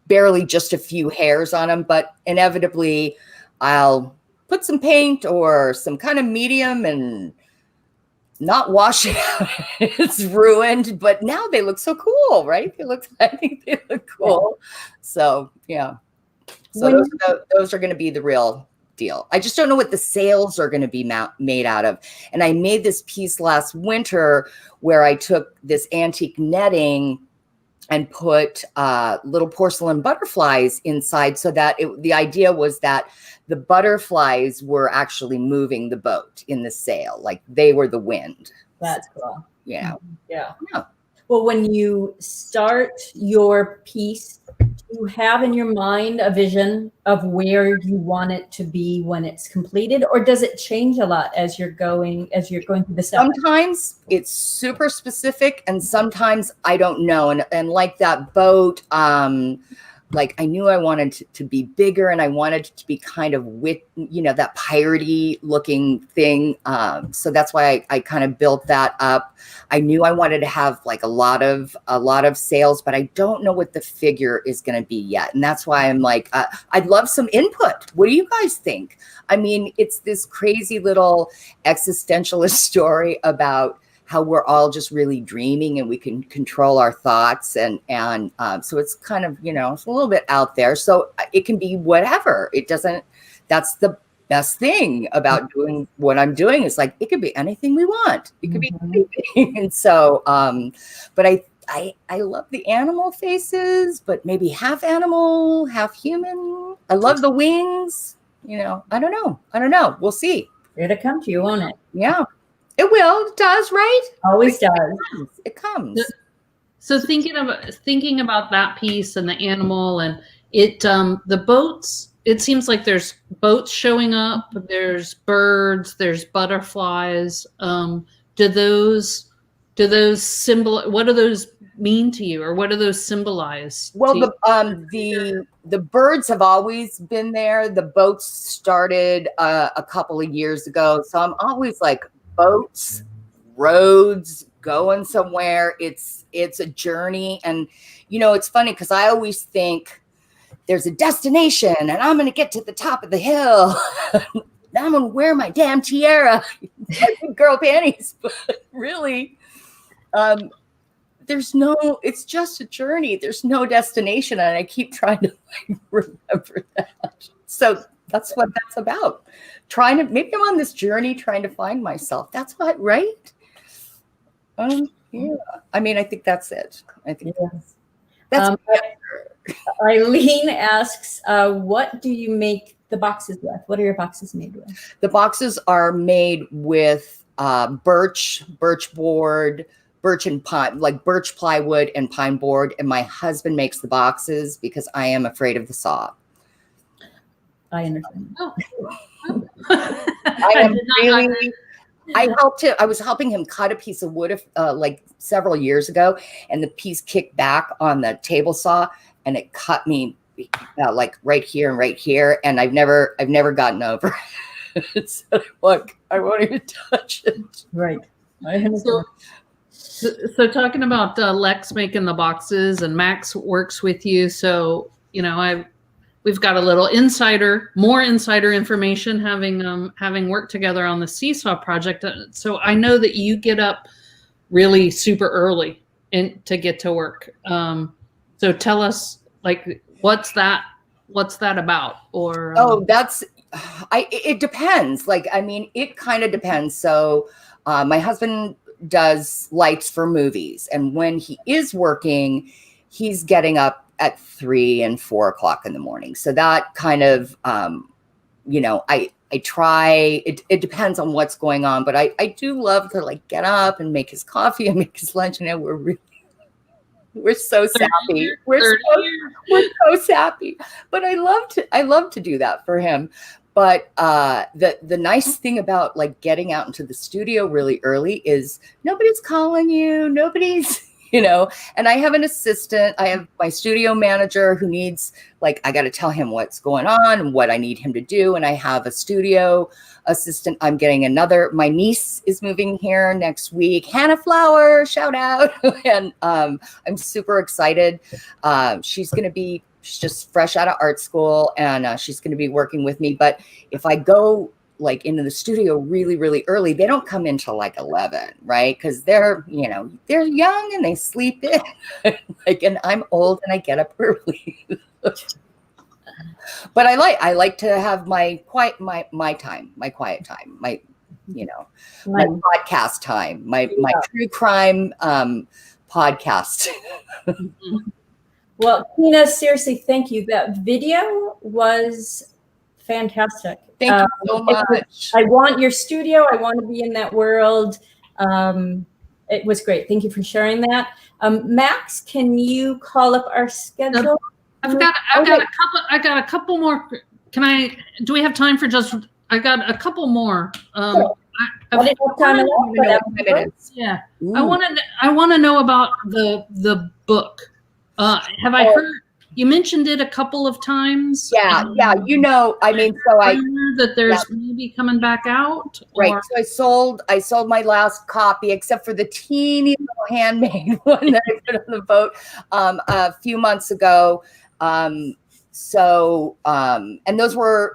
barely just a few hairs on them, but inevitably I'll put some paint or some kind of medium and not wash it out. It's ruined, but now they look so cool, right? I think they look cool. So yeah. So those are going to be the real deal. I just don't know what the sails are going to be made out of. And I made this piece last winter where I took this antique netting and put little porcelain butterflies inside, so that the idea was that the butterflies were actually moving the boat in the sail, like they were the wind. That's cool. Yeah. Yeah. Well, when you start your piece you have in your mind a vision of where you want it to be when it's completed, or does it change a lot as you're going through the step? Sometimes it's super specific, and sometimes I don't know. And like that boat, like I knew I wanted to be bigger, and I wanted it to be kind of that piratey looking thing. So that's why I kind of built that up. I knew I wanted to have like a lot of sales, but I don't know what the figure is going to be yet. And that's why I'm like, I'd love some input. What do you guys think? I mean, it's this crazy little existentialist story about how we're all just really dreaming and we can control our thoughts. And so it's kind of, it's a little bit out there. So it can be whatever. That's the best thing about doing what I'm doing. Is like, it could be anything we want. It could be anything. And so, but I love the animal faces, but maybe half animal, half human. I love the wings, I don't know. We'll see. It'll come to you, won't it? Yeah. It will. It does, right? Always does. It comes. So thinking about that piece and the animal and it, the boats, it seems like there's boats showing up, there's birds, there's butterflies. Do those what do those mean to you, or what do those symbolize? Well, the birds have always been there. The boats started a couple of years ago. So I'm always like, boats, roads, going somewhere. It's a journey. And, it's funny because I always think there's a destination and I'm going to get to the top of the hill. I'm going to wear my damn tiara, girl panties. But really, it's just a journey. There's no destination. And I keep trying to remember that. So that's what that's about. Maybe I'm on this journey trying to find myself. That's what, right? Yeah. I mean, I think that's it. I think that's Eileen asks, what do you make the boxes with? What are your boxes made with? The boxes are made with birch board, birch and pine, like birch plywood and pine board. And my husband makes the boxes because I am afraid of the saw. I understand. I was helping him cut a piece of wood like several years ago, and the piece kicked back on the table saw, and it cut me like right here and right here, and I've never gotten over it. So look, I won't even touch it. Right. So talking about Lex making the boxes, and Max works with you, so we've got a little more insider information, having worked together on the Seesaw project. So I know that you get up really super early to get to work. So tell us, like, what's that about? Or it depends. Like, I mean, it kind of depends. So my husband does lights for movies, and when he is working, he's getting up at 3 and 4 o'clock in the morning. So that kind of, I try, it depends on what's going on, but I do love to like get up and make his coffee and make his lunch. And we're so sappy. We're so sappy, but I love to do that for him. But the nice thing about like getting out into the studio really early is nobody's calling you, and I have an assistant. I have my studio manager who needs, like, I got to tell him what's going on and what I need him to do. And I have a studio assistant. I'm getting my niece is moving here next week. Hannah Flower, shout out. And I'm super excited. She's just fresh out of art school, and she's going to be working with me. But if I go like into the studio really, really early, they don't come in till like 11, right? Because they're young and they sleep in. And I'm old and I get up early. But I like to have my quiet time, my podcast time, my true crime podcast. Well, Kina, seriously, thank you. That video was fantastic. Thank you so much. I want your studio. I want to be in that world. It was great. Thank you for sharing that. Max, can you call up our schedule? I've got a couple more. Do we have time for I got a couple more. Yeah. Ooh. I want to know about the book. Have I heard you mentioned it a couple of times? Yeah. I mean, that there's maybe coming back out. Right. So I sold my last copy, except for the teeny little handmade one that I put on the boat a few months ago. And those were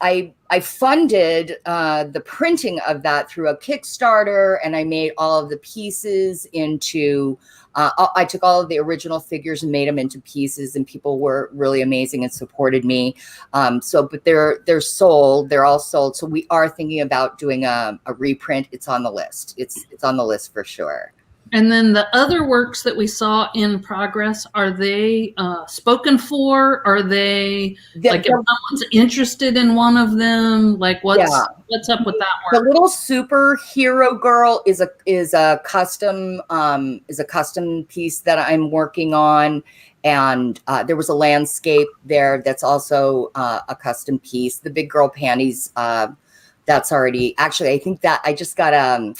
I funded the printing of that through a Kickstarter, and I made all of the pieces into. I took all of the original figures and made them into pieces, and people were really amazing and supported me. But they're sold. They're all sold. So we are thinking about doing a reprint. It's on the list. It's on the list for sure. And then the other works that we saw in progress, are they spoken for? Are they if someone's interested in one of them? Like what's up with that work? The little superhero girl is a custom piece that I'm working on, and there was a landscape there that's also a custom piece. The big girl panties. That's already actually. I think that I just got an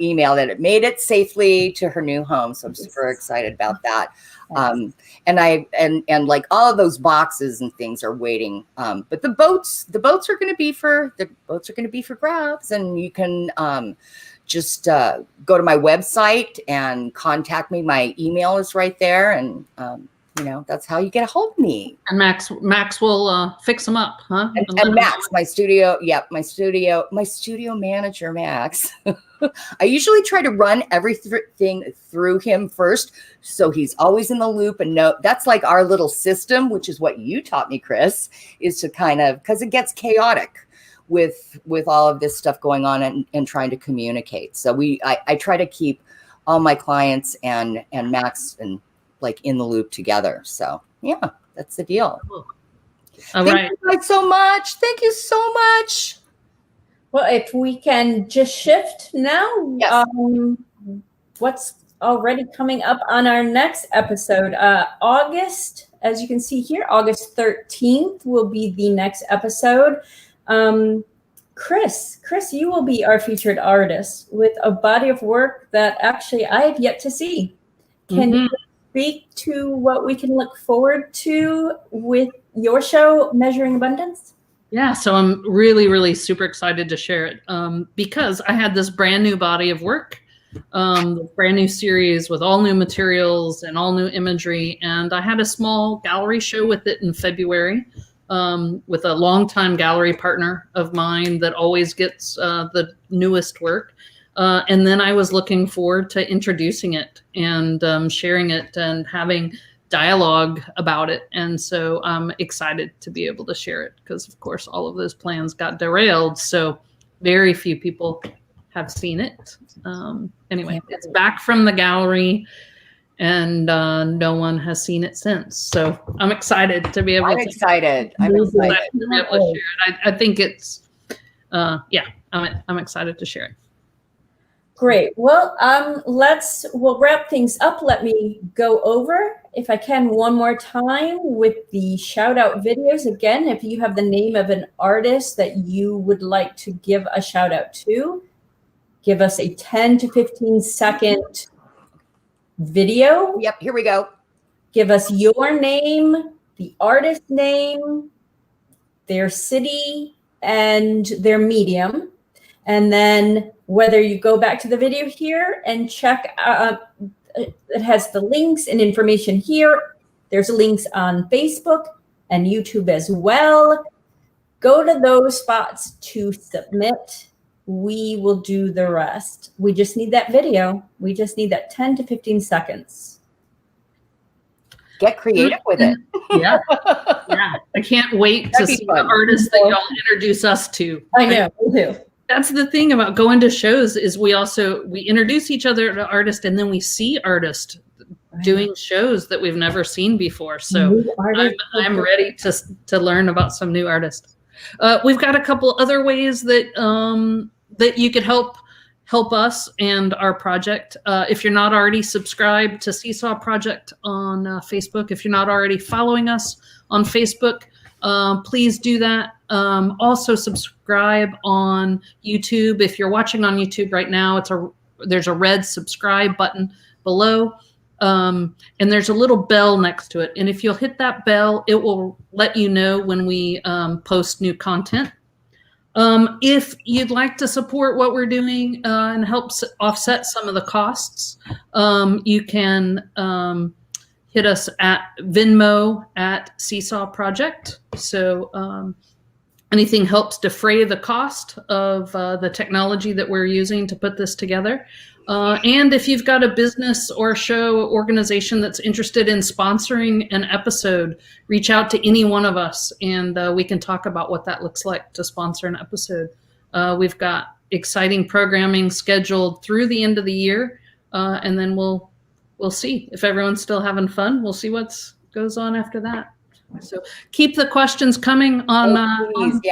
email that it made it safely to her new home, so I'm super excited about that. And like all of those boxes and things are waiting. But the boats are going to be for grabs, and you can just go to my website and contact me. My email is right there, and that's how you get a hold of me. And Max will fix them up, huh? And Max, my studio manager, Max. I usually try to run everything through him first, so he's always in the loop and that's like our little system, which is what you taught me, Chris, is to kind of, because it gets chaotic with all of this stuff going on and trying to communicate. So I try to keep all my clients and Max and like in the loop together. So yeah, that's the deal. Thank you guys so much. Thank you so much. Well, if we can just shift now, yes. What's already coming up on our next episode? August, as you can see here, August 13th will be the next episode. Chris, you will be our featured artist with a body of work that actually I have yet to see. Can you speak to what we can look forward to with your show, Measuring Abundance? Yeah, so I'm really, really super excited to share it because I had this brand new body of work, brand new series with all new materials and all new imagery. And I had a small gallery show with it in February with a longtime gallery partner of mine that always gets the newest work. And then I was looking forward to introducing it and sharing it and having dialogue about it. And so I'm excited to be able to share it because, of course, all of those plans got derailed. So very few people have seen it. Anyway, it's back from the gallery and no one has seen it since. So I'm excited to be able I'm excited to be able to share it. I think it's, I'm excited to share it. Great. Well, we'll wrap things up. Let me go over, if I can, one more time with the shout out videos. Again, if you have the name of an artist that you would like to give a shout out to, give us a 10 to 15 second video. Yep. Here we go. Give us your name, the artist name, their city, and their medium. And then whether you go back to the video here and check, it has the links and information here. There's links on Facebook and YouTube as well. Go to those spots to submit. We will do the rest. We just need that video. We just need that 10 to 15 seconds. Get creative with it. Yeah. I can't wait to see the artists that y'all introduce us to. I know, me too. That's the thing about going to shows is we introduce each other to artists and then we see artists doing shows that we've never seen before. So I'm ready to learn about some new artists. We've got a couple other ways that that you could help help us and our project. If you're not already subscribed to Seesaw Project on Facebook, if you're not already following us on Facebook, please do that. Also subscribe on YouTube. If you're watching on YouTube right now, there's a red subscribe button below. And there's a little bell next to it. And if you'll hit that bell, it will let you know when we post new content. If you'd like to support what we're doing and help offset some of the costs, you can hit us at Venmo at Seesaw Project. So anything helps defray the cost of the technology that we're using to put this together. And if you've got a business or a show organization that's interested in sponsoring an episode, reach out to any one of us and we can talk about what that looks like to sponsor an episode. We've got exciting programming scheduled through the end of the year, and then we'll see if everyone's still having fun. We'll see what goes on after that. So keep the questions coming on, on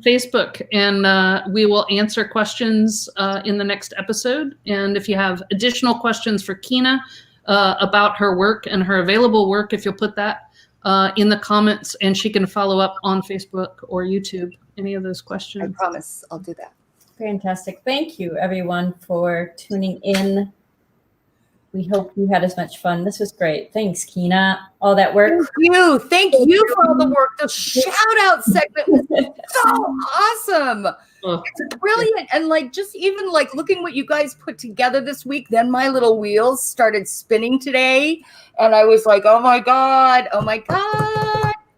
Facebook, and we will answer questions in the next episode. And if you have additional questions for Kina about her work and her available work, if you'll put that in the comments, and she can follow up on Facebook or YouTube, any of those questions. I promise I'll do that. Fantastic. Thank you, everyone, for tuning in. We hope you had as much fun. This was great. Thanks, Kina. All that work. Thank you for all the work. The shout out segment was so awesome. It's brilliant. And like, just even like looking what you guys put together this week, then my little wheels started spinning today. And I was like, oh my God.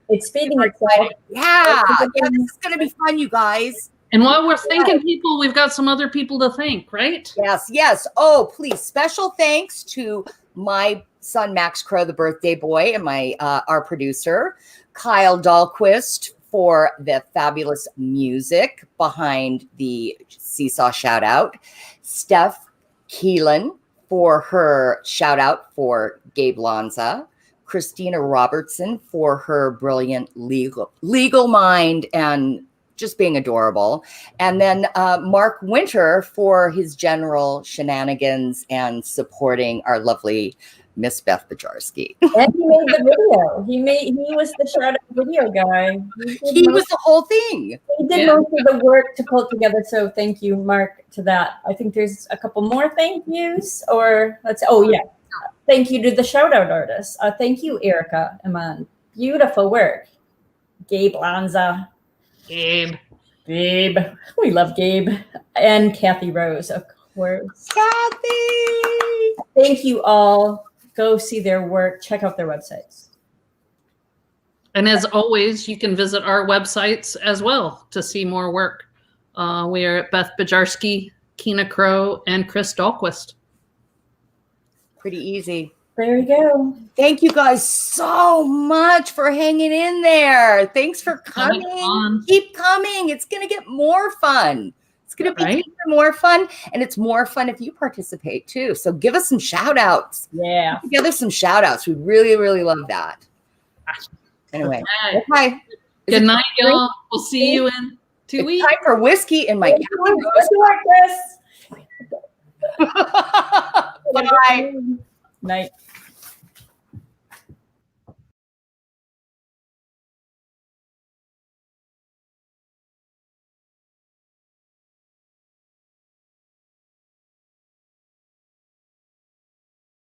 It's speeding itself. Yeah, this is going to be fun, you guys. And while we're thanking people, we've got some other people to thank, right? Yes. Oh, please. Special thanks to my son, Max Crow, the birthday boy, and our producer, Kyle Dahlquist, for the fabulous music behind the Seesaw shout out. Steph Kilen for her shout out for Gabe Lanza. Christina Robertson for her brilliant legal mind and just being adorable. And then Mark Winter for his general shenanigans and supporting our lovely Miss Beth Bojarski. And he made the video. He was the shout out video guy. He was the whole thing. He did most of the work to pull it together. So thank you, Mark, to that. I think there's a couple more thank yous, or thank you to the shout out artists. Thank you, Erica Iman. Beautiful work. Gabe Lanza. Gabe. We love Gabe. And Cathy Rose, of course. Cathy! Thank you all. Go see their work. Check out their websites. And as always, you can visit our websites as well to see more work. We are at Beth Bojarski, Kina Crow, and Chris Dahlquist. Pretty easy. There you go. Thank you guys so much for hanging in there. Thanks for coming. Keep coming. It's going to get more fun. It's going to be even more fun. And it's more fun if you participate too. So give us some shout outs. Yeah. Put together some shout outs. We really, really love that. Anyway. Okay. Good night, y'all. We'll see you in 2 weeks. Time for whiskey in my Bye. Night.